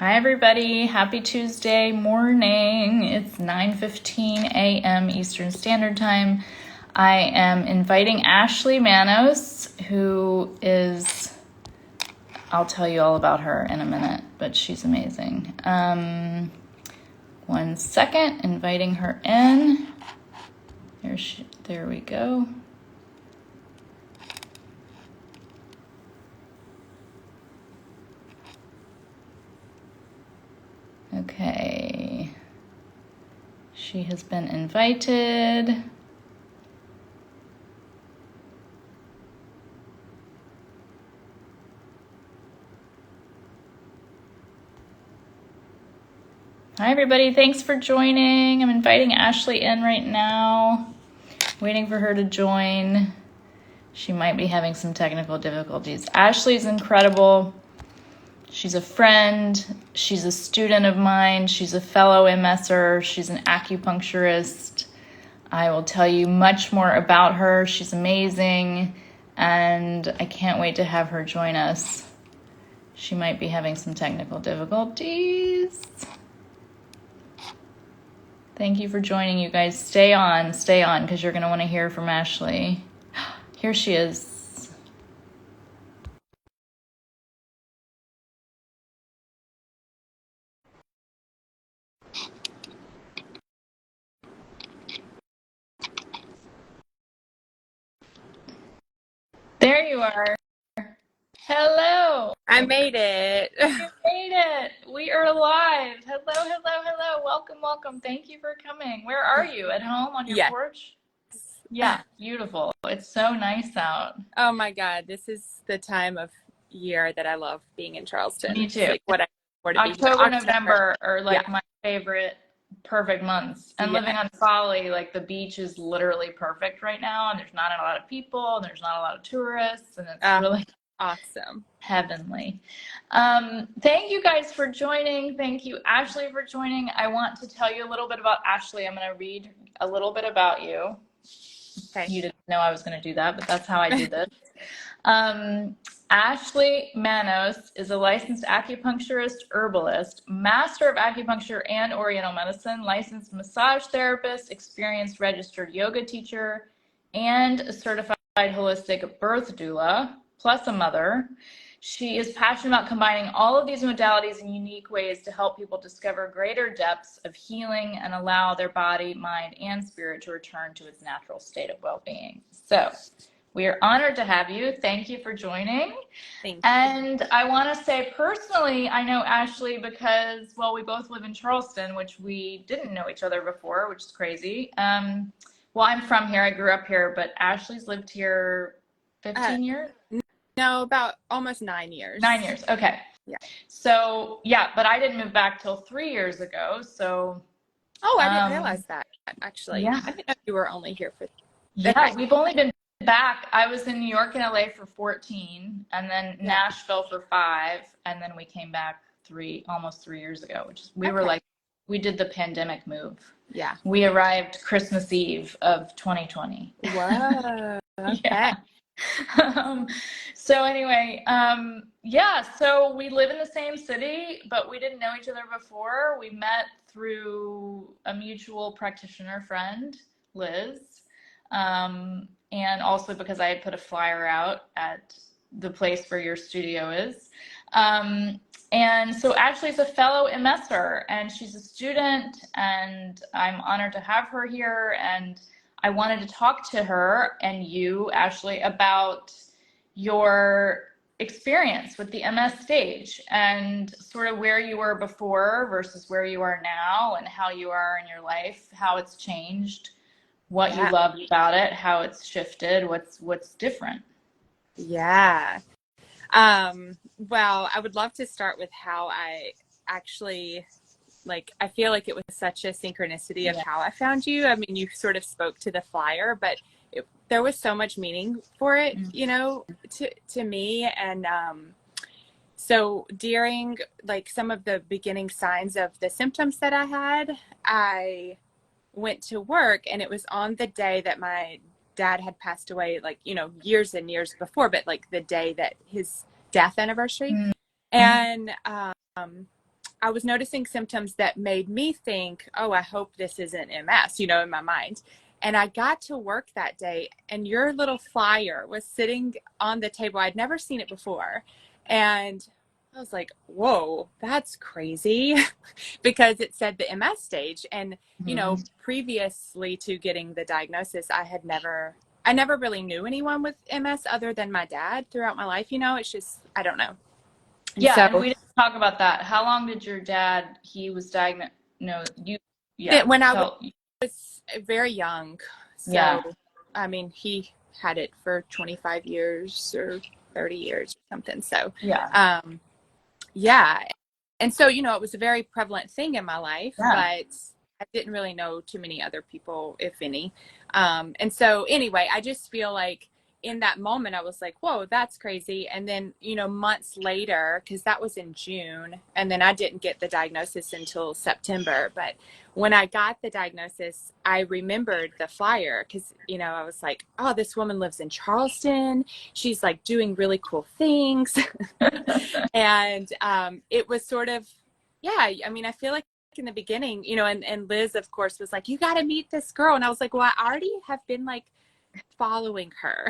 Hi, everybody. Happy Tuesday morning. It's 9:15 a.m. Eastern Standard Time. I am inviting Ashlee Manos, who is, I'll tell you all about her in a minute, but she's amazing. One second, inviting her in. There we go. Okay. She has been invited. Hi, everybody. Thanks for joining. I'm inviting Ashlee in right now, waiting for her to join. She might be having some technical difficulties. Ashlee's incredible. She's a friend. She's a student of mine. She's a fellow MSer. She's an acupuncturist. I will tell you much more about her. She's amazing, and I can't wait to have her join us. She might be having some technical difficulties. Thank you for joining, you guys. Stay on, because you're going to want to hear from Ashlee. Here she is. There you are. Hello. I made it. You made it. We are live. Hello. Welcome. Thank you for coming. Where are you? At home on your porch? Yeah, beautiful. It's so nice out. Oh my God, this is the time of year that I love being in Charleston. Me too. It's like October, November are like my favorite perfect months. And living on Folly, like the beach is literally perfect right now, and there's not a lot of people, and there's not a lot of tourists, and it's really awesome. Heavenly. Thank you guys for joining. Thank you, Ashlee, for joining. I want to tell you a little bit about Ashlee. I'm going to read a little bit about you. Okay. You didn't know I was going to do that, but that's how I do this. Ashlee Manos is a licensed acupuncturist, herbalist, master of acupuncture and Oriental medicine, licensed massage therapist, experienced registered yoga teacher, and a certified holistic birth doula, plus a mother. She is passionate about combining all of these modalities in unique ways to help people discover greater depths of healing and allow their body, mind, and spirit to return to its natural state of well-being. So we are honored to have you. Thank you for joining. Thank you. And I want to say personally, I know Ashlee because, well, we both live in Charleston, which we didn't know each other before, which is crazy. Well, I'm from here. I grew up here, but Ashlee's lived here 15 years? No, about almost 9 years. 9 years. Okay. Yeah. So, yeah, but I didn't move back till 3 years ago. So. Oh, I didn't realize that, actually. Yeah. I didn't know you were only here for. Yeah, we've only been back. I was in New York and LA for 14, and then Nashville for 5, and then we came back almost 3 years ago, which is, we did the pandemic move. Yeah. We arrived Christmas Eve of 2020. Whoa. Okay. Yeah. So anyway, so we live in the same city, but we didn't know each other before. We met through a mutual practitioner friend, Liz, and also because I had put a flyer out at the place where your studio is. And so Ashlee's a fellow MSer, and she's a student, and I'm honored to have her here. And I wanted to talk to her and you, Ashlee, about your experience with the MS stage and sort of where you were before versus where you are now, and how you are in your life, how it's changed, what you loved about it, how it's shifted, what's different. Yeah. Well, I would love to start with how I actually, I feel like it was such a synchronicity of how I found you. I mean, you sort of spoke to the flyer, but there was so much meaning for it, to me. And so during some of the beginning signs of the symptoms that I had, I went to work, and it was on the day that my dad had passed away, years and years before, but the day that his death anniversary. And I was noticing symptoms that made me think, oh, I hope this isn't MS, you know, in my mind. And I got to work that day, and your little flyer was sitting on the table. I'd never seen it before. And I was like, whoa, that's crazy, because it said the MS stage. And, you know, previously to getting the diagnosis, I never really knew anyone with MS other than my dad throughout my life. You know, it's just, I don't know. And Yeah, and so we didn't talk about that. How long did your dad, he was diagnosed? No, you, yeah. when I So, was very young. yeah. So, I mean, he had it for 25 years or 30 years or something. So, Yeah. yeah. And so, you know, it was a very prevalent thing in my life, Yeah. but I didn't really know too many other people, if any. And so anyway, I just feel like in that moment, I was like, whoa, that's crazy. And then, you know, months later, because that was in June, and then I didn't get the diagnosis until September. But when I got the diagnosis, I remembered the flyer because, you know, I was like, oh, this woman lives in Charleston. She's like doing really cool things. And it was sort of, yeah, I mean, I feel like in the beginning, you know, and Liz, of course, was like, you got to meet this girl. And I was like, well, I already have been like following her.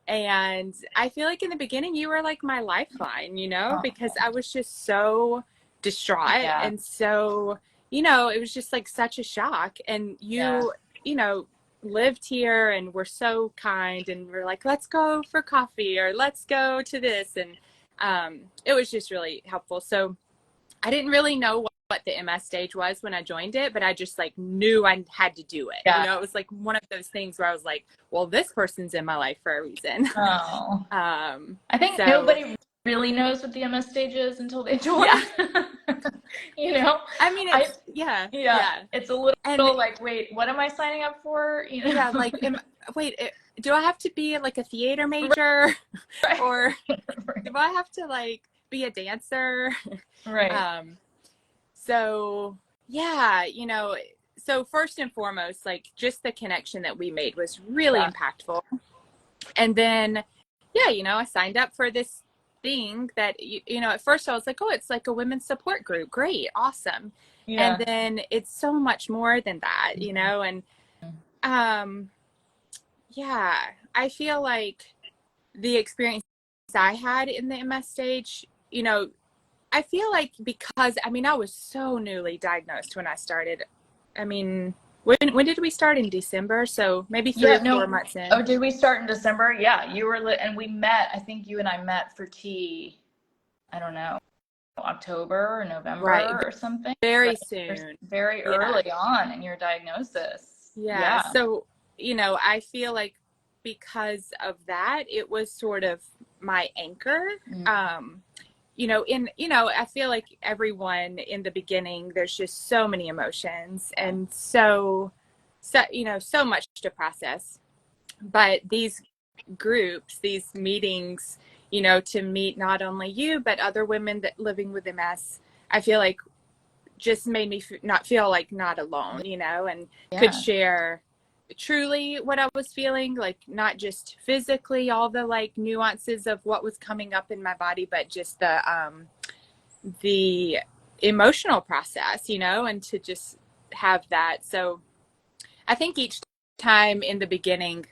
And I feel like in the beginning, you were like my lifeline, you know, because I was just so distraught. Yeah. And so, you know, it was just like such a shock. And you know, lived here and were so kind and were like, let's go for coffee or let's go to this. And it was just really helpful. So I didn't really know what the MS stage was when I joined it, but I just like knew I had to do it. Yeah. You know, it was like one of those things where I was like, well, this person's in my life for a reason. Oh. I think So, nobody really knows what the MS stage is until they join. yeah. You know? I mean, it's, yeah. It's a little And like, wait, what am I signing up for? You know? yeah, like, do I have to be like a theater major? Right. Or Right. do I have to like be a dancer? Right. So yeah, you know, so first and foremost, like just the connection that we made was really impactful. And then, yeah, you know, I signed up for this thing that, you know, at first I was like, oh, it's like a women's support group. Great. Awesome. Yeah. And then it's so much more than that, you know, and, yeah, I feel like the experience I had in the MS stage, you know, I feel like because, I mean, I was so newly diagnosed when I started. I mean, when did we start? In December? So maybe 4 months in. Oh, did we start in December? Yeah, you were and we met, I think you and I met for tea, I don't know, October or November or something. Very soon. Very early on in your diagnosis. Yeah. So, you know, I feel like because of that, it was sort of my anchor. You know, I feel like everyone in the beginning, there's just so many emotions and so, you know, so much to process. But these groups, these meetings, you know, to meet not only you, but other women that living with MS, I feel like just made me not feel like not alone, you know, and could share truly what I was feeling, like not just physically all the like nuances of what was coming up in my body, but just the emotional process, you know, and to just have that. So I think each time in the beginning,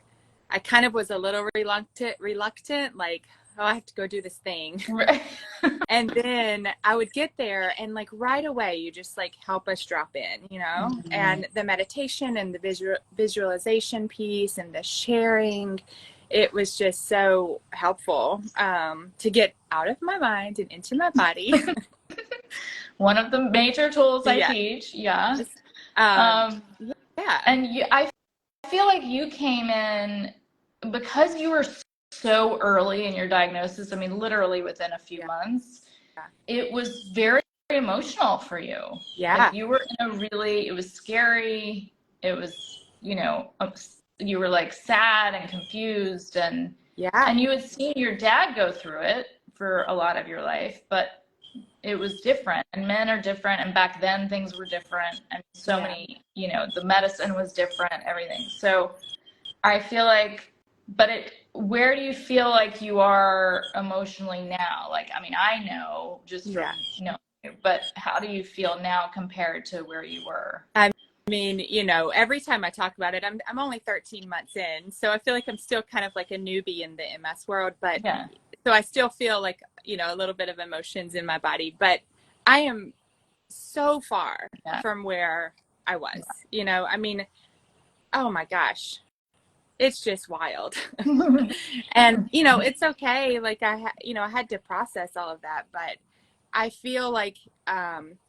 I kind of was a little reluctant, like, oh, I have to go do this thing. Right. And then I would get there and like right away, you just like help us drop in, you know, and the meditation and the visualization piece and the sharing, it was just so helpful to get out of my mind and into my body. One of the major tools I teach. Yeah. And I feel like you came in because you were so early in your diagnosis. I mean, literally within a few months, it was very emotional for you. Yeah. Like you were in a really, it was scary. It was, you know, you were like sad and confused and you had seen your dad go through it for a lot of your life, but it was different and men are different. And back then things were different. And so many, you know, the medicine was different, everything. So I feel like, but where do you feel like you are emotionally now? Like, I mean, I know just from Yeah. knowing you, but how do you feel now compared to where you were? I mean, every time I talk about it, I'm only 13 months in, so I feel like I'm still kind of like a newbie in the MS world, but Yeah. so I still feel like, a little bit of emotions in my body, but I am so far Yeah. from where I was. I mean, oh my gosh, it's just wild. And it's okay, like I had to process all of that, but I feel like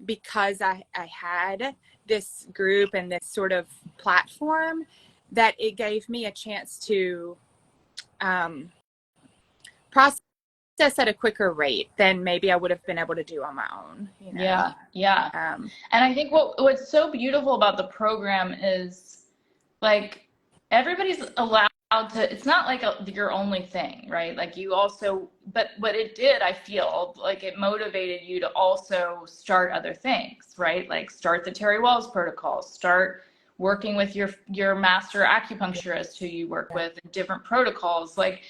because I had this group and this sort of platform, that it gave me a chance to process at a quicker rate than maybe I would have been able to do on my own. Yeah, yeah. And I think what's so beautiful about the program is like everybody's allowed to, it's not like your only thing, right? Like you also, but what it did, I feel like it motivated you to also start other things, right? Like start the Terry Wahls protocol, start working with your master acupuncturist who you work with, and different protocols. Like,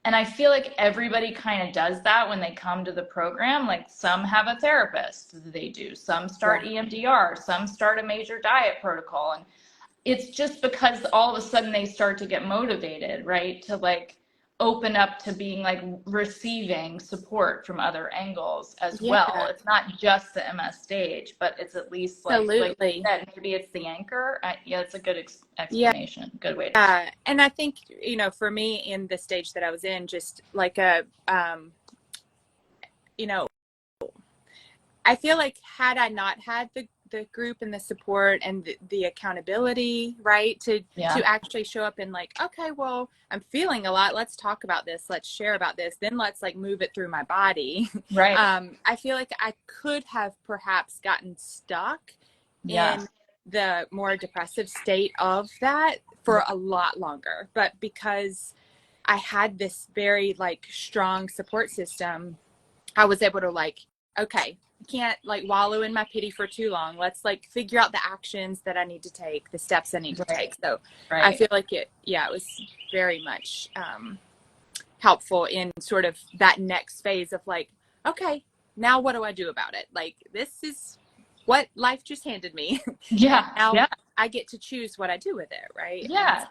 and I feel like everybody kind of does that when they come to the program. Like some have a therapist that they do, some start EMDR, some start a major diet protocol. And it's just because all of a sudden they start to get motivated, right? To like open up to being like receiving support from other angles as Yeah, well. It's not just the MS stage, but it's at least like you absolutely. said, maybe it's the anchor. Yeah, it's a good Yeah. explanation. Good way to. And I think, for me in the stage that I was in, just like you know, I feel like had I not had the group and the support and the accountability, right, to actually show up and like, okay, well, I'm feeling a lot. Let's talk about this. Let's share about this. Then let's like move it through my body. Right. I feel like I could have perhaps gotten stuck in the more depressive state of that for a lot longer. But because I had this very like strong support system, I was able to like, okay, can't like wallow in my pity for too long. Let's like figure out the actions that I need to take, the steps I need to take. So I feel like it was very much helpful in sort of that next phase of like, okay, now what do I do about it? Like, this is what life just handed me. Yeah. And now I get to choose what I do with it, right? Yeah. So,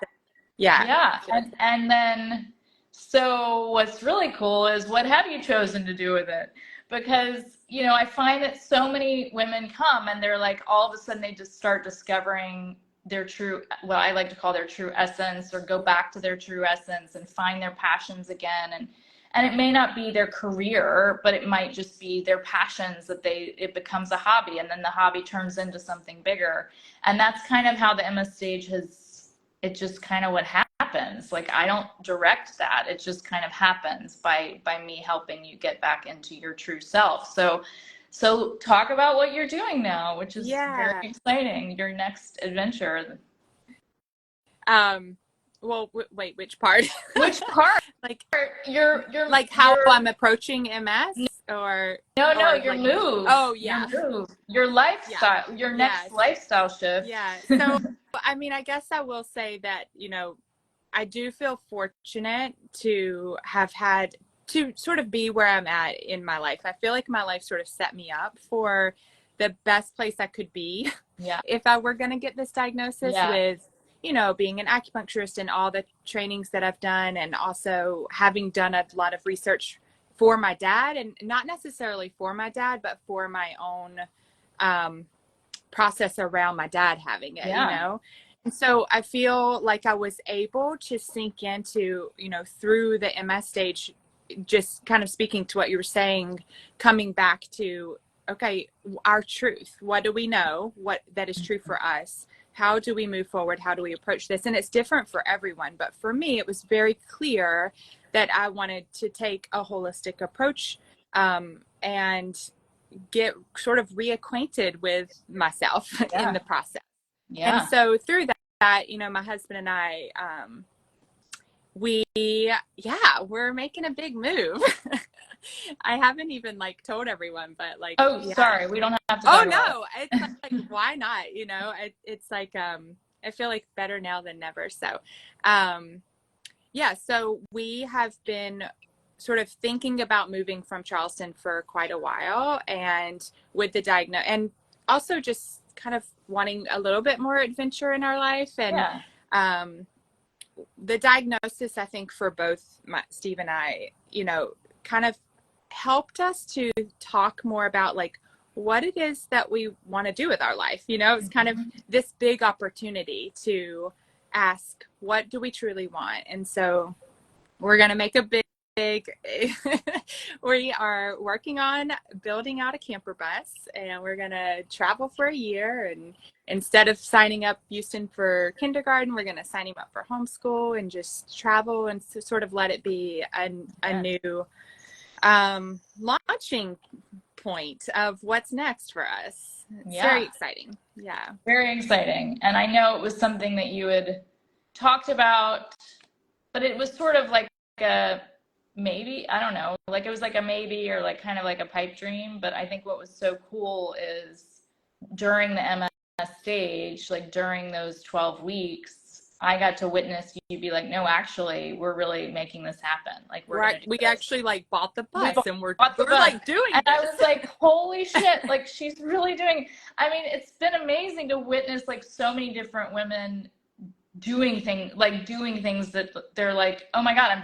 yeah. And then, so what's really cool is what have you chosen to do with it? Because, I find that so many women come and they're like, all of a sudden they just start discovering their true, what I like to call their true essence, or go back to their true essence and find their passions again. And it may not be their career, but it might just be their passions that it becomes a hobby, and then the hobby turns into something bigger. And that's kind of how the MS stage it just kind of what happens. Like I don't direct that. It just kind of happens by me helping you get back into your true self. So talk about what you're doing now, which is very exciting. Your next adventure. Well, wait, which part? Which part? Like you're like how I'm approaching MS, or no, or your move. Oh yeah, your move, your lifestyle, your next lifestyle shift. Yeah. So I mean, I guess I will say that I do feel fortunate to have had to sort of be where I'm at in my life. I feel like my life sort of set me up for the best place I could be. Yeah. If I were going to get this diagnosis with, being an acupuncturist and all the trainings that I've done, and also having done a lot of research for my dad, and not necessarily for my dad, but for my own process around my dad having it, And so I feel like I was able to sink into, through the MS stage, just kind of speaking to what you were saying, coming back to, okay, our truth. What do we know? What that is true for us? How do we move forward? How do we approach this? And it's different for everyone. But for me, it was very clear that I wanted to take a holistic approach and get sort of reacquainted with myself in the process. And so through that, my husband and I, we're making a big move. I haven't even like told everyone, but like, sorry, we don't have to talk about it. It's like why not? It's like I feel like better now than never. So Yeah, so we have been sort of thinking about moving from Charleston for quite a while, and with the diagnosis, and also just kind of wanting a little bit more adventure in our life. And Yeah. um, the diagnosis, I think, for both Steve and I, kind of helped us to talk more about like what it is that we want to do with our life. It's kind of Mhm. this big opportunity to ask, what do we truly want? And so we're going to make a big we are working on building out a camper bus, and we're going to travel for a year. And instead of signing up Houston for kindergarten, we're going to sign him up for homeschool and just travel and sort of let it be a new launching point of what's next for us. It's very Yeah. exciting. Yeah. Very exciting. And I know it was something that you had talked about, but it was sort of like a maybe, I don't know, like it was like a maybe or like kind of like a pipe dream. But I think what was so cool is during the MS stage, like during those 12 weeks, I got to witness you be like, no, actually, we're really making this happen. Like we're Right. gonna do We this. actually like bought the We bus, and we're bought the bus. like doing And I this. was like, holy shit, like she's really doing. I mean, it's been amazing to witness like so many different women doing things that they're like, oh my God, I'm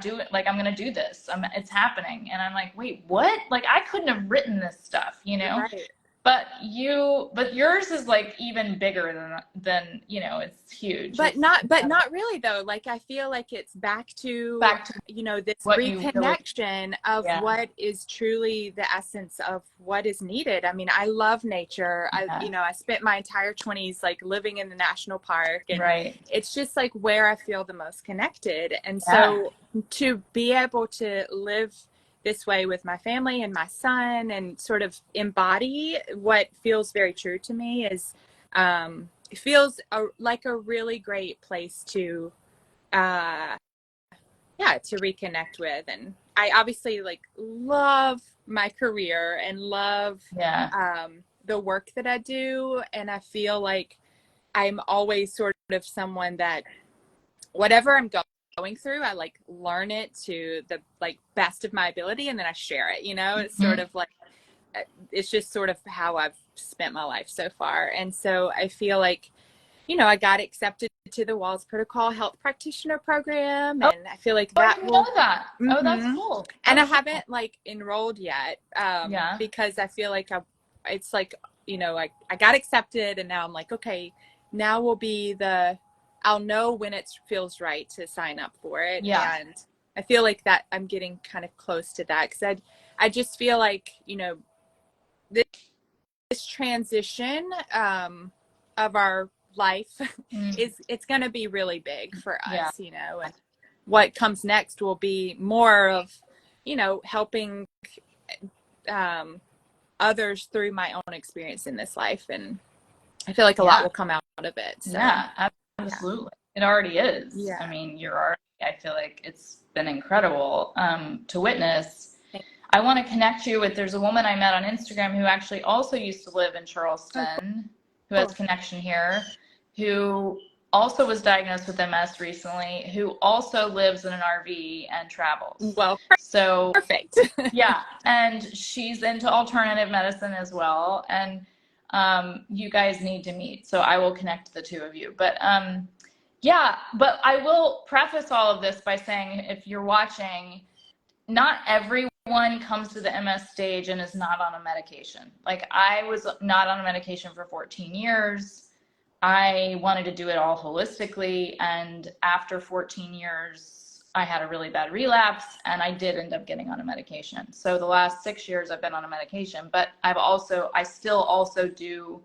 gonna do this. It's happening. And I'm like, wait, what? Like I couldn't have written this stuff, you know? Right. But yours is like even bigger than, it's huge. But not really though. Like I feel like it's back to, Back to this what you really, reconnection of yeah, what is truly the essence of what is needed. I mean, I love nature. yeah, I spent my entire 20s like living in the national park, and right. it's just like where I feel the most connected. And Yeah, so to be able to live this way with my family and my son and sort of embody what feels very true to me is, it feels like a really great place to to reconnect with. And I obviously like love my career and love yeah, the work that I do, and I feel like I'm always sort of someone that whatever I'm going through, I like learn it to the like best of my ability, and then I share it. It's sort mhm. of like, it's just sort of how I've spent my life so far. And so I feel like, I got accepted to the Walls Protocol Health Practitioner Program, Oh, and I feel like I that didn't know will. that. Oh, that's Mm-hmm. cool. And I That's cool. haven't like enrolled yet, Yeah, because I feel like it's like, I got accepted, and now I'm like, okay, now will be I'll know when it feels right to sign up for it. yeah, And I feel like that I'm getting kind of close to that, because I just feel like, this transition of our life mm, it's going to be really big for yeah, us, and what comes next will be more of, helping others through my own experience in this life. And I feel like a lot yeah, will come out of it. So yeah, yeah. absolutely. It already is. I Yeah. mean, I feel like it's been incredible to witness. I want to connect you with, there's a woman I met on Instagram who actually also used to live in Oh, Charleston, who has cool. connection here, who also was diagnosed with MS recently, who also lives in an RV and travels. Well, So perfect. yeah, and she's into alternative medicine as well. And you guys need to meet. So I will connect the two of you. But yeah, but I will preface all of this by saying if you're watching, not everyone comes to the MS stage and is not on a medication. Like I was not on a medication for 14 years. I wanted to do it all holistically. And after 14 years, I had a really bad relapse and I did end up getting on a medication. So the last 6 years I've been on a medication, but I still also do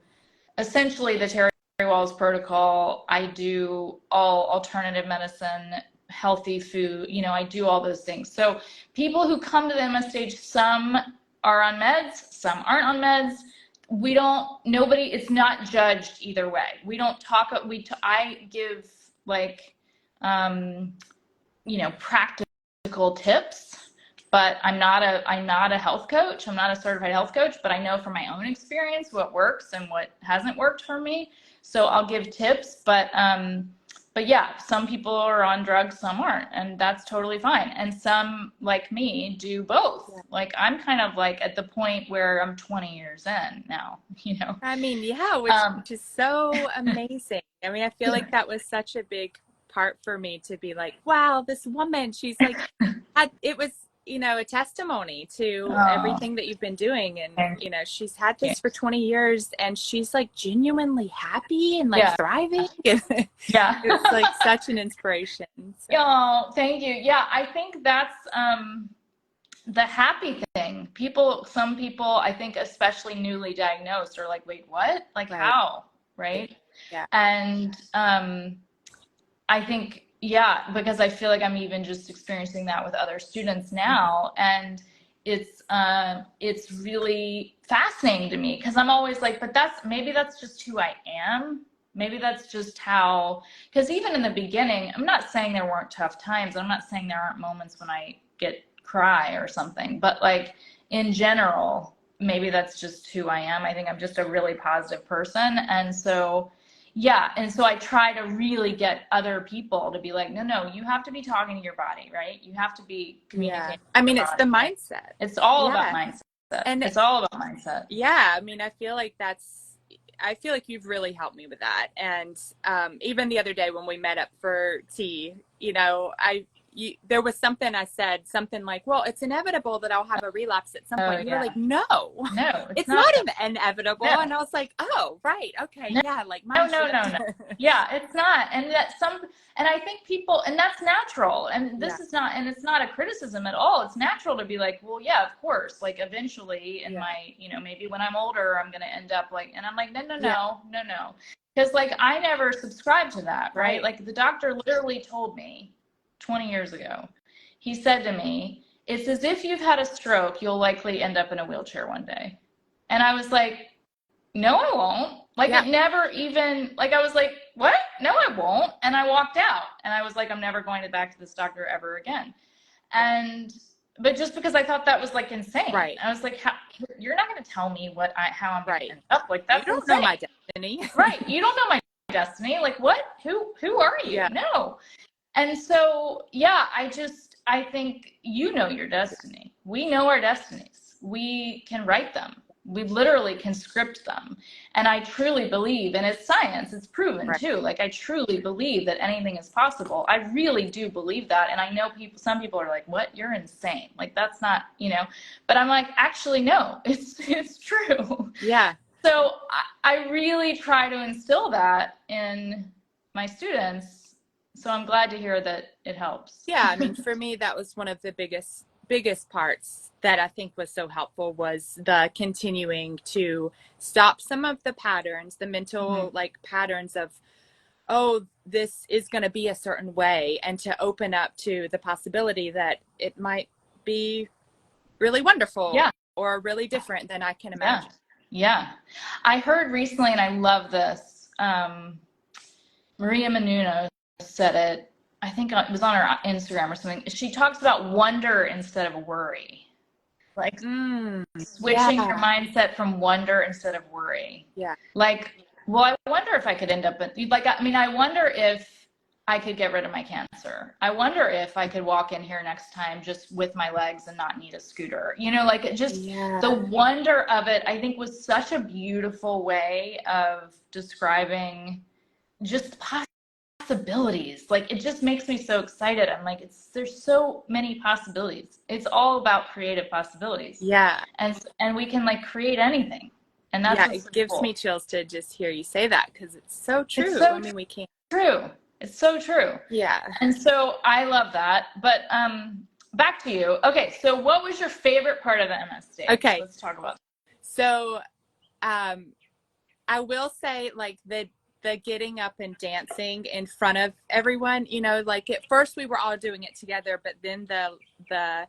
essentially the Terry Wahls protocol. I do all alternative medicine, healthy food, I do all those things. So people who come to the MS stage, some are on meds, some aren't on meds. It's not judged either way. We don't talk, I give like, practical tips, but I'm not a health coach. I'm not a certified health coach, but I know from my own experience what works and what hasn't worked for me. So I'll give tips, but but yeah, some people are on drugs, some aren't, and that's totally fine. And some, like me, do both. Yeah. Like I'm kind of like at the point where I'm 20 years in now, you know. I mean, yeah, which is so amazing. I mean, I feel like that was such a big part for me to be like, wow, this woman, she's like, it was, you know, a testimony to everything that you've been doing. And, you know, she's had this for 20 years and she's like genuinely happy and like thriving. Yeah. It's like such an inspiration. So. Oh, thank you. Yeah, I think that's the happy thing. Some people, I think, especially newly diagnosed, are like, wait, what? Like, how? Right? Yeah. And I think, yeah, because I feel like I'm even just experiencing that with other students now. And it's really fascinating to me because I'm always like, but maybe that's just who I am. Maybe that's just how, because even in the beginning, I'm not saying there weren't tough times. I'm not saying there aren't moments when I cry or something, but like in general, maybe that's just who I am. I think I'm just a really positive person. And so, yeah. And so I try to really get other people to be like, no, you have to be talking to your body, right? You have to be communicating. Yeah. I mean, it's the mindset. It's all about mindset. And it's all about mindset. Yeah. I mean, I feel like you've really helped me with that. And even the other day when we met up for tea, you know, there was something I said, something like, well, it's inevitable that I'll have a relapse at some point. And you were like, no, it's not inevitable. No. And I was like, oh, right. Okay. No. Yeah. Like, no. Yeah, it's not. And and I think people, and that's natural. And this is not, and it's not a criticism at all. It's natural to be like, well, yeah, of course. Like eventually in my, you know, maybe when I'm older, I'm going to end up like, and I'm like, no. Because like, I never subscribed to that. Right. Like the doctor literally told me 20 years ago, he said to me, it's as if you've had a stroke, you'll likely end up in a wheelchair one day. And I was like, no, I won't. Like it never even, like I was like, what? No, I won't. And I walked out and I was like, I'm never going back to this doctor ever again. But just because I thought that was like insane. Right. I was like, you're not going to tell me how I'm going to end up. Like that's insane. You don't know my destiny. Right. You don't know my destiny. Like what? Who are you? Yeah. No. And so, yeah, I think you know your destiny. We know our destinies. We can write them. We literally can script them. And I truly believe, and it's science, it's proven too. Like I truly believe that anything is possible. I really do believe that. And I know some people are like, what? You're insane. Like that's not, you know, but I'm like, actually, no, it's true. Yeah. So I really try to instill that in my students. So I'm glad to hear that it helps. Yeah, I mean, for me, that was one of the biggest parts that I think was so helpful was the continuing to stop some of the patterns, the mental like patterns of, oh, this is going to be a certain way, and to open up to the possibility that it might be really wonderful or really different than I can imagine. Yeah. I heard recently, and I love this, Maria Menounos said it, I think it was on her Instagram or something. She talks about wonder instead of worry. Like switching your mindset from wonder instead of worry. Yeah. Like, well, I wonder if I could end up I wonder if I could get rid of my cancer. I wonder if I could walk in here next time just with my legs and not need a scooter. You know, like the wonder of it, I think was such a beautiful way of describing just possibilities. Like it just makes me so excited. I'm like, there's so many possibilities. It's all about creative possibilities. Yeah. And we can like create anything. And that's it gives me chills to just hear you say that because it's so true. It's so we can't. True. It's so true. Yeah. And so I love that. But back to you. Okay, so what was your favorite part of the MS stage? Okay. Let's talk about that. So I will say like the getting up and dancing in front of everyone, you know, like at first we were all doing it together, but then the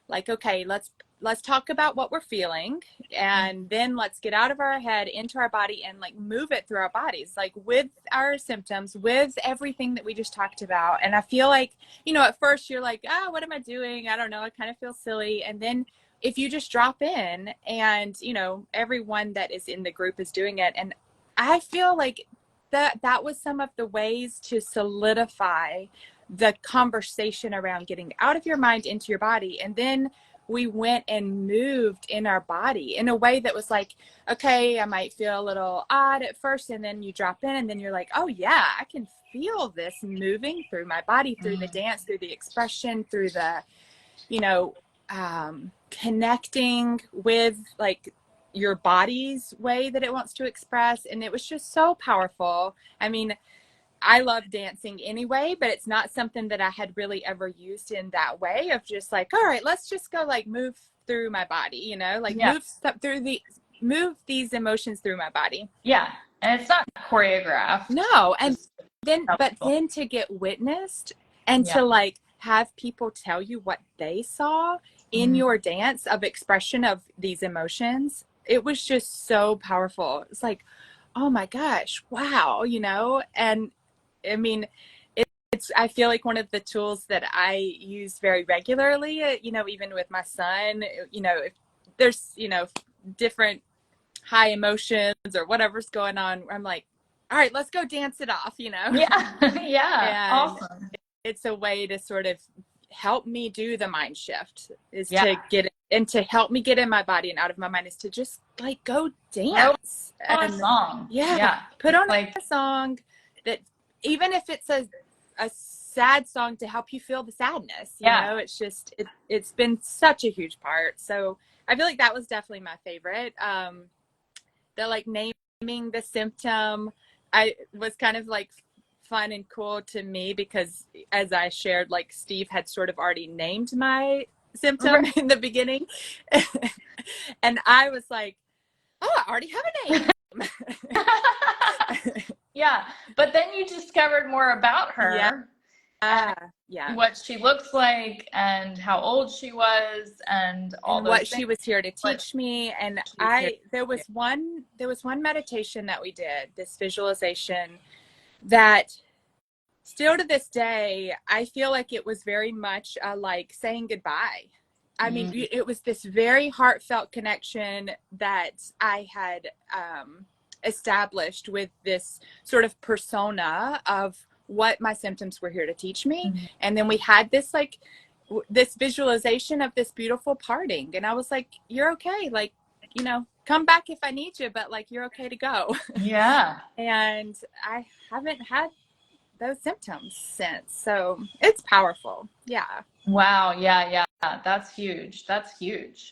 like, okay, let's talk about what we're feeling and then let's get out of our head into our body and like move it through our bodies, like with our symptoms, with everything that we just talked about. And I feel like, you know, at first you're like, what am I doing? I don't know. I kind of feel silly. And then if you just drop in and, you know, everyone that is in the group is doing it. And I feel like that was some of the ways to solidify the conversation around getting out of your mind into your body. And then we went and moved in our body in a way that was like, okay, I might feel a little odd at first, and then you drop in, and then you're like, oh yeah, I can feel this moving through my body, through the dance, through the expression, through the, you know, connecting with like your body's way that it wants to express. And it was just so powerful. I mean, I love dancing anyway, but it's not something that I had really ever used in that way of just like, all right, let's just go like move through my body, you know, like move these emotions through my body. Yeah. And it's not choreographed. No. And then, but then to get witnessed and to like have people tell you what they saw in your dance of expression of these emotions, it was just so powerful. It's like, oh my gosh, wow, you know? And I mean, I feel like one of the tools that I use very regularly, you know, even with my son, you know, if there's, you know, different high emotions or whatever's going on, I'm like, all right, let's go dance it off, you know? Yeah. Yeah. And awesome. It's a way to sort of help me do the mind shift, is to get it, and to help me get in my body and out of my mind, is to just like go dance. Put on a song. Put on like a song that, even if it's a sad song, to help you feel the sadness, you know, it's just, it's been such a huge part. So I feel like that was definitely my favorite. The like naming the symptom, I was kind of like fun and cool to me, because as I shared, like Steve had sort of already named my symptom in the beginning. And I was like, oh, I already have a name. Yeah. But then you discovered more about her. What she looks like and how old she was and all and those what things. she was here to teach me. And there was one meditation that we did, this visualization, that still to this day, I feel like it was very much like saying goodbye. I mean, it was this very heartfelt connection that I had established with this sort of persona of what my symptoms were here to teach me. And then we had this like this visualization of this beautiful parting, and I was like, you're okay, like, you know, come back if I need you, but like, you're okay to go. Yeah. And I haven't had those symptoms since, so it's powerful. Wow. Yeah. That's huge.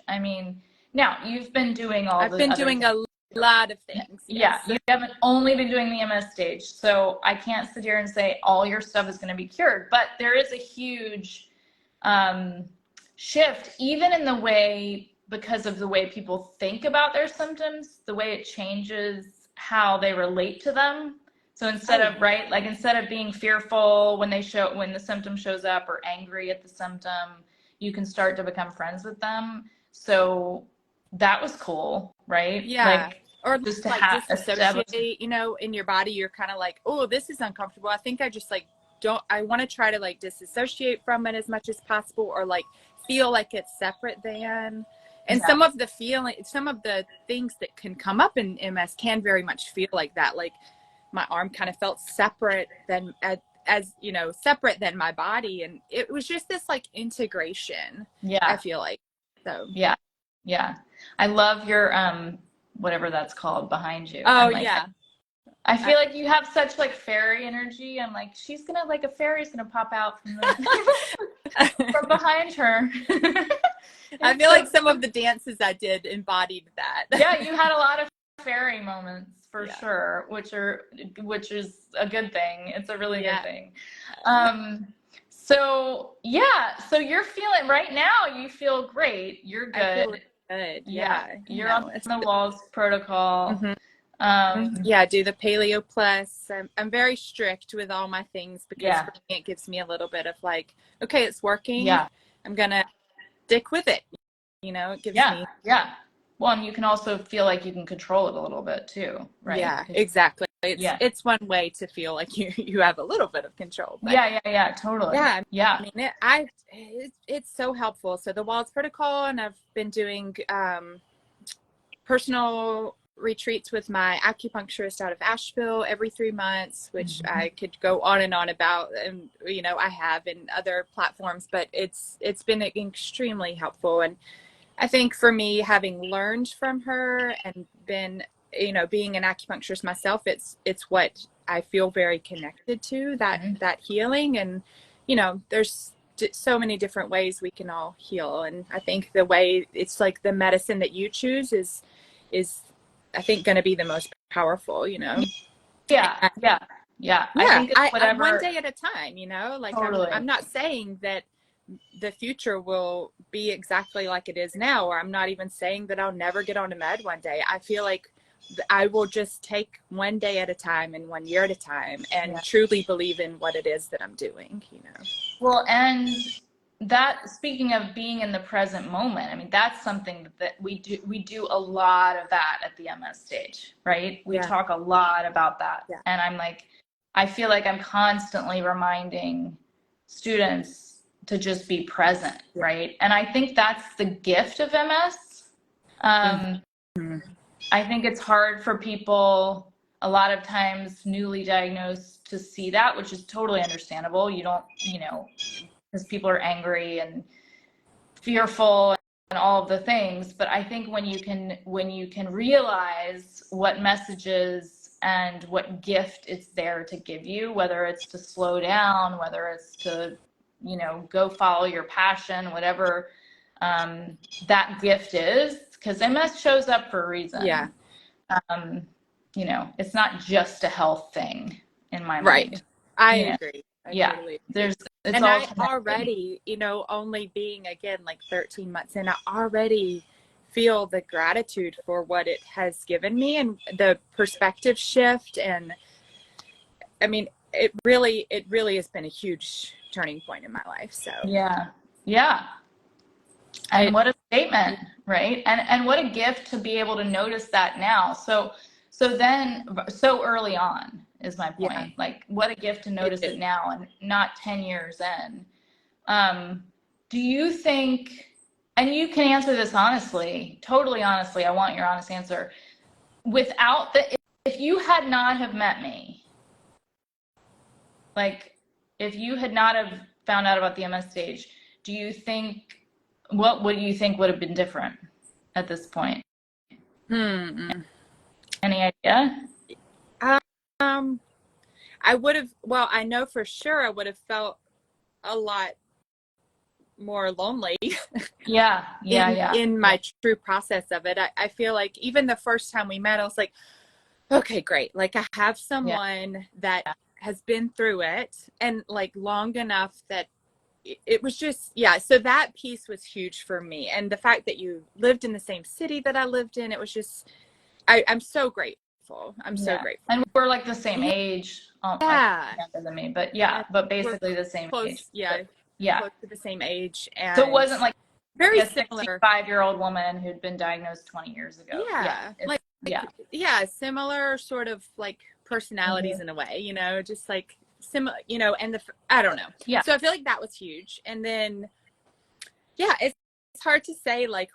I mean, now you've been doing I've been doing a lot of things. Yeah, you haven't only been doing the MS stage, so I can't sit here and say all your stuff is going to be cured, but there is a huge shift, even in the way, because of the way people think about their symptoms, the way it changes how they relate to them. So instead of being fearful when the symptom shows up, or angry at the symptom, you can start to become friends with them. So that was cool, right? Like, or just to like disassociate, you know, in your body. You're kind of like, oh, this is uncomfortable. I think I just like I want to try to like disassociate from it as much as possible, or like feel like it's separate than. And some of the things that can come up in MS can very much feel like that. Like my arm kind of felt separate than separate than my body. And it was just this like integration. I feel like. So. Yeah. I love your, whatever that's called behind you. Oh, like, I feel like you have such like fairy energy. I'm like, she's gonna, like, a fairy's gonna pop out from behind her. I feel like some of the dances I did embodied that. Yeah, you had a lot of fairy moments for sure, which is a good thing. It's a really good thing. So you're feeling right now, you feel great. You're good. I feel good. You're on the walls protocol. Do the Paleo Plus. I'm very strict with all my things, because for me it gives me a little bit of like, okay, it's working. I'm gonna stick with it. You know, it gives me. Well, and you can also feel like you can control it a little bit too, right? Yeah, exactly. It's one way to feel like you have a little bit of control. But totally. I mean, it's so helpful. So the Walls Protocol, and I've been doing personal retreats with my acupuncturist out of Asheville every 3 months, which I could go on and on about, and you know, I have in other platforms, but it's been extremely helpful. And I think for me, having learned from her and been, you know, being an acupuncturist myself, it's what I feel very connected to, that healing. And you know, there's so many different ways we can all heal, and I think the way, it's like the medicine that you choose is I think going to be the most powerful, you know? Yeah. I think it's whatever. One day at a time, you know, like Totally. I'm not saying that the future will be exactly like it is now, or I'm not even saying that I'll never get on a med one day. I feel like I will just take one day at a time and 1 year at a time, and truly believe in what it is that I'm doing, you know? Well, and that, speaking of being in the present moment, I mean, that's something that we do a lot of that at the MS stage, right? We talk a lot about that. Yeah. And I'm like, I feel like I'm constantly reminding students to just be present, right? And I think that's the gift of MS. I think it's hard for people a lot of times newly diagnosed to see that, which is totally understandable. You don't, you know, because people are angry and fearful and all of the things. But I think when you can realize what messages and what gift it's there to give you, whether it's to slow down, whether it's to, you know, go follow your passion, whatever that gift is, because MS shows up for a reason. Yeah. You know, it's not just a health thing in my mind. Right. I agree. I totally agree. And I already, you know, only being, again, like 13 months in, I already feel the gratitude for what it has given me and the perspective shift. And I mean, it really has been a huge turning point in my life. So yeah. And what a statement, right? And what a gift to be able to notice that now. So early on is my point. Yeah. Like, what a gift to notice it now and not 10 years in. Do you think, and you can answer this honestly, totally honestly, I want your honest answer. If you had not have met me, like if you had not have found out about the MS stage, do you think, what would you think would have been different at this point? Any idea? I would have, well, I know for sure I would have felt a lot more lonely. In my true process of it. I feel like even the first time we met, I was like, okay, great. Like, I have someone that has been through it, and like long enough that it was just, so that piece was huge for me. And the fact that you lived in the same city that I lived in, it was just, I'm so grateful. I'm so grateful. And we're like the same age. Younger than me, but but basically the same age. Close to the same age. And so it wasn't like very a similar 65-year-old woman who'd been diagnosed 20 years ago. Similar sort of like personalities in a way, you know, just like similar, you know, and I don't know. So I feel like that was huge. And then it's hard to say like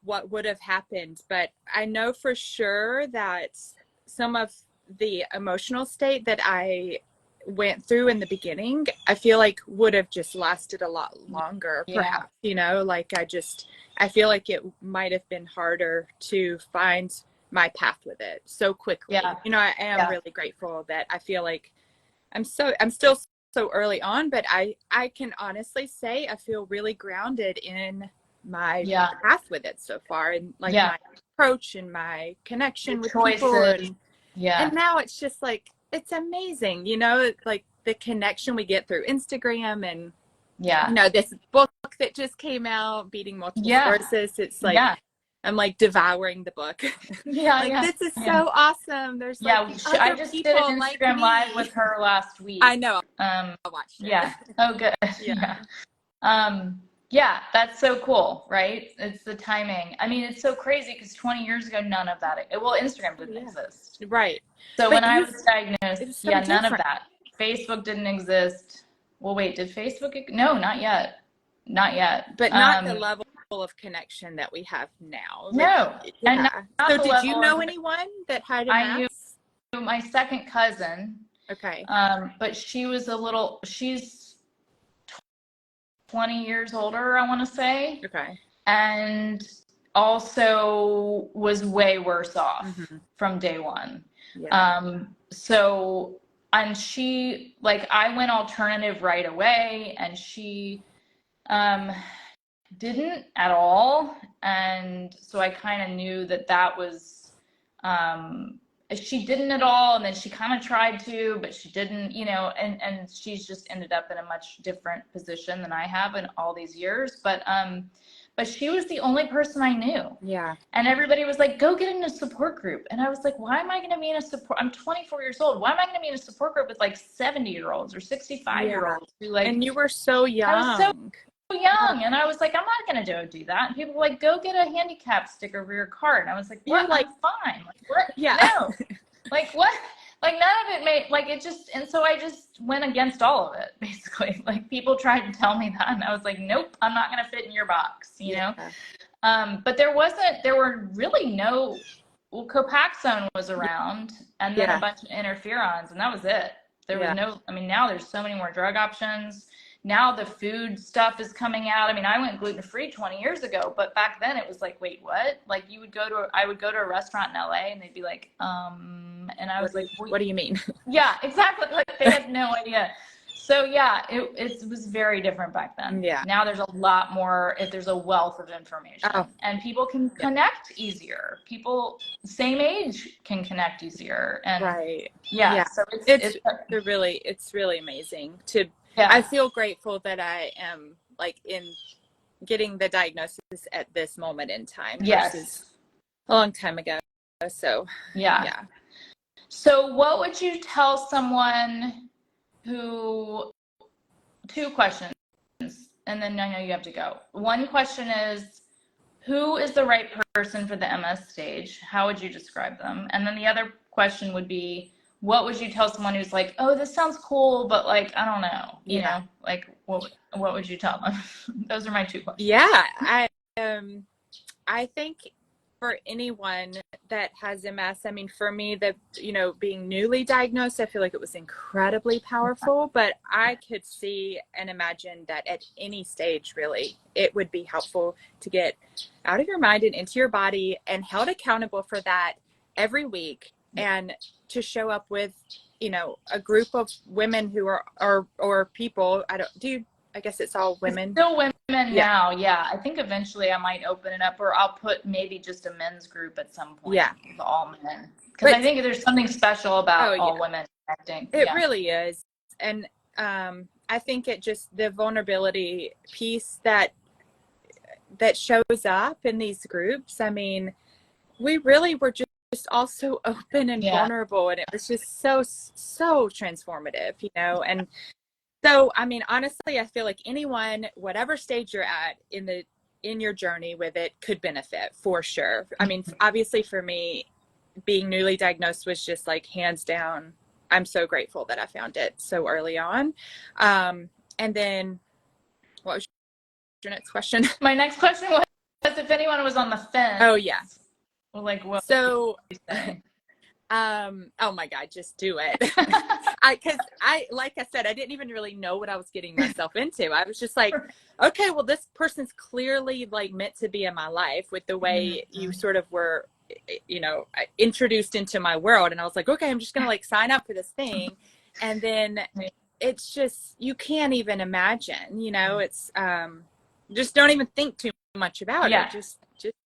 what would have happened, but I know for sure that some of the emotional state that I went through in the beginning, I feel like would have just lasted a lot longer, perhaps, you know, like I feel like it might have been harder to find my path with it so quickly. You know, I am really grateful that I feel like I'm still so early on, but I can honestly say I feel really grounded in my path with it so far, and like my approach and my connection with people. And now it's just like, it's amazing, you know, like the connection we get through Instagram, and you know, this book that just came out, Beating Multiple Sclerosis. It's like I'm like devouring the book. This is so awesome. There's like I just did an Instagram live with her last week. I know. I watched it. Oh, good. That's so cool, right? It's the timing. I mean, it's so crazy because 20 years ago, none of that. Instagram didn't exist. Right. So when I was diagnosed, none of that. Facebook didn't exist. Well, wait, did Facebook? No, not yet. Not yet. But not the level of connection that we have now. Like, No, and yeah. not So the did you level know of, anyone that had I knew MS? my second cousin, Okay. but she's 20 years older, I want to say, Okay. and also was way worse off Mm-hmm. from day one. Yeah. So, and she, like, I went alternative right away, and she didn't at all. And so I kind of knew that that was, she didn't at all. And then she kind of tried to, but she didn't, and she's just ended up in a much different position than I have in all these years. But she was the only person I knew. Yeah. And everybody was like, go get in a support group. And I was like, why am I going to be in a support? I'm 24 years old. Why am I going to be in a support group with like 70-year-olds or 65-year-olds who like, And you were so I was so young. young, and I was like, I'm not gonna do that. And people were like, go get a handicap sticker for your cart. And I was like, what? You're like, I'm fine. Like, what? yeah. No. Like, what? Like, none of it made, like, it just, and so I just went against all of it, basically. Like, people tried to tell me that, and I was like, nope, I'm not gonna fit in your box, you know? But there were really no, well, Copaxone was around, and then a bunch of interferons, and that was it. There was no, I mean, now there's so many more drug options. Now the food stuff is coming out. I mean, I went gluten-free 20 years ago, but back then it was like, wait, what? Like I would go to a restaurant in LA and they'd be like, and I was like, what do you mean? Yeah, exactly. Like they had no idea. So yeah, it was very different back then. Yeah. Now there's a lot more, if there's a wealth of information and people can connect easier. People same age can connect easier. And so it's really amazing to, I feel grateful that I am like in getting the diagnosis at this moment in time versus a long time ago. So yeah. So what would you tell someone who, two questions, and then I know you have to go. One question is, who is the right person for the MS stage? How would you describe them? And then the other question would be, what would you tell someone who's like, oh, this sounds cool, but like, I don't know, you know, like what would you tell them? Those are my two questions. Yeah. I think for anyone that has MS, I mean, for me, being newly diagnosed, I feel like it was incredibly powerful, but I could see and imagine that at any stage, really, it would be helpful to get out of your mind and into your body and held accountable for that every week, and to show up with, a group of women who are or people. I guess it's all women. It's still women now. Yeah. I think eventually I might open it up, or I'll put maybe just a men's group at some point. Yeah. With all men. Because I think there's something special about all women connecting. It really is. And I think it just, the vulnerability piece that shows up in these groups. I mean, we really were just all so open and vulnerable, and it was just so transformative, and so, I mean, honestly, I feel like anyone, whatever stage you're at in your journey with it, could benefit for sure. I mean, obviously for me, being newly diagnosed was just like hands down, I'm so grateful that I found it so early on. And then what was your next question? My next question was if anyone was on the fence. Oh yeah. Well, like what? So, oh my God, just do it. Because like I said, I didn't even really know what I was getting myself into. I was just like, okay, well, this person's clearly like meant to be in my life with the way you sort of were, introduced into my world. And I was like, okay, I'm just going to like sign up for this thing. And then it's just, you can't even imagine, it's, just don't even think too much about it. Just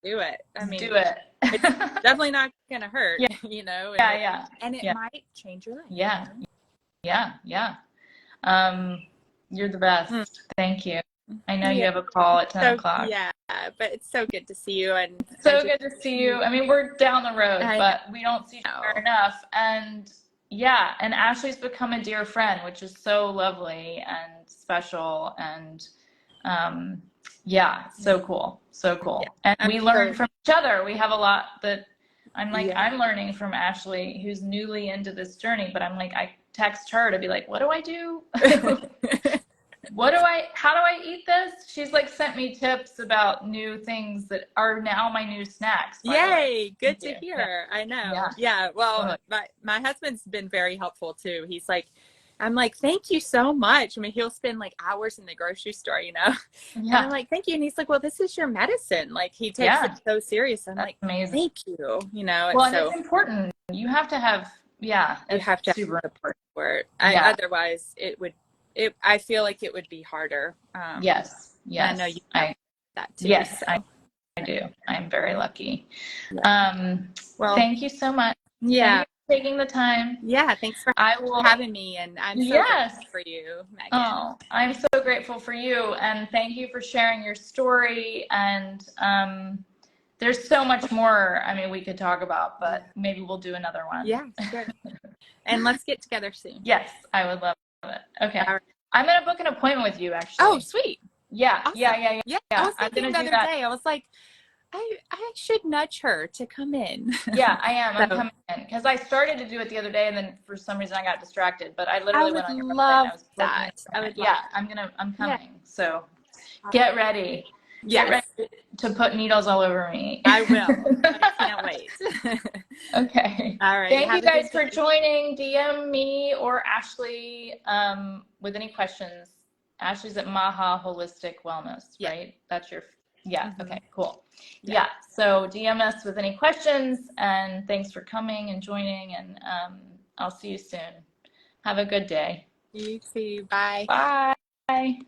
do it. I mean, do it. It's definitely not going to hurt, and it might change your life. Yeah. You're the best. Thank you. I know you have a call at 10 o'clock. Yeah, but it's so good to see you. And good to see you. I mean, we're down the road, but we don't see each other enough. And and Ashlee's become a dear friend, which is so lovely and special. And so cool. So cool. Yeah, and we learn from each other. We have a lot that I'm learning from Ashlee, who's newly into this journey, but I'm like, I text her to be like, what do I do? how do I eat this? She's like sent me tips about new things that are now my new snacks, by the way. Yay, good Thank to you. hear. I Yeah. know. Yeah, well, Totally. my husband's been very helpful too. He's like, I'm like, thank you so much. I mean, he'll spend like hours in the grocery store, you know, and I'm Yeah. like, thank you. And he's like, well, this is your medicine. Like, he takes it Yeah. so serious. I'm That's like, amazing. thank you. You know, Well, and and it's so important. You have to have, yeah, you it's have to have super support for it. Yeah. Otherwise, I feel like it would be harder. Yes. And I know Yes. you have that too. Yes, So, I do. I'm very lucky. yeah. Um, Well, Thank you so much. Thank yeah. you for taking the time. Yeah. Thanks for I will, having me. And I'm so yes. grateful for you, Megan. Oh, I'm so grateful for you. And thank you for sharing your story. And there's so much more, I mean, we could talk about, but maybe we'll do another one. Yeah, sure. And let's get together soon. Yes, I would love it. Okay. All right. I'm going to book an appointment with you, actually. Oh, sweet. Yeah, Awesome. yeah. I was I'm thinking going the to do other that. day, I was like, I should nudge her to come in. Yeah, I am. I'm So, coming in because I started to do it the other day, and then for some reason I got distracted. But I I literally would went on your website and love I was booking an that. I would appointment. love Yeah, I'm Yeah. coming. So get ready. Get Yes, ready to put needles all over me. I will. I can't wait. Okay. All right. Thank you Have a guys good for day. joining. DM me or Ashlee with any questions. Ashlee's at Maha Holistic Wellness, Yeah. right? That's your, yeah. Mhm. Okay, cool. Yeah. Yeah. So DM us with any questions, and thanks for coming and joining, and I'll see you soon. Have a good day. You too. Bye. Bye.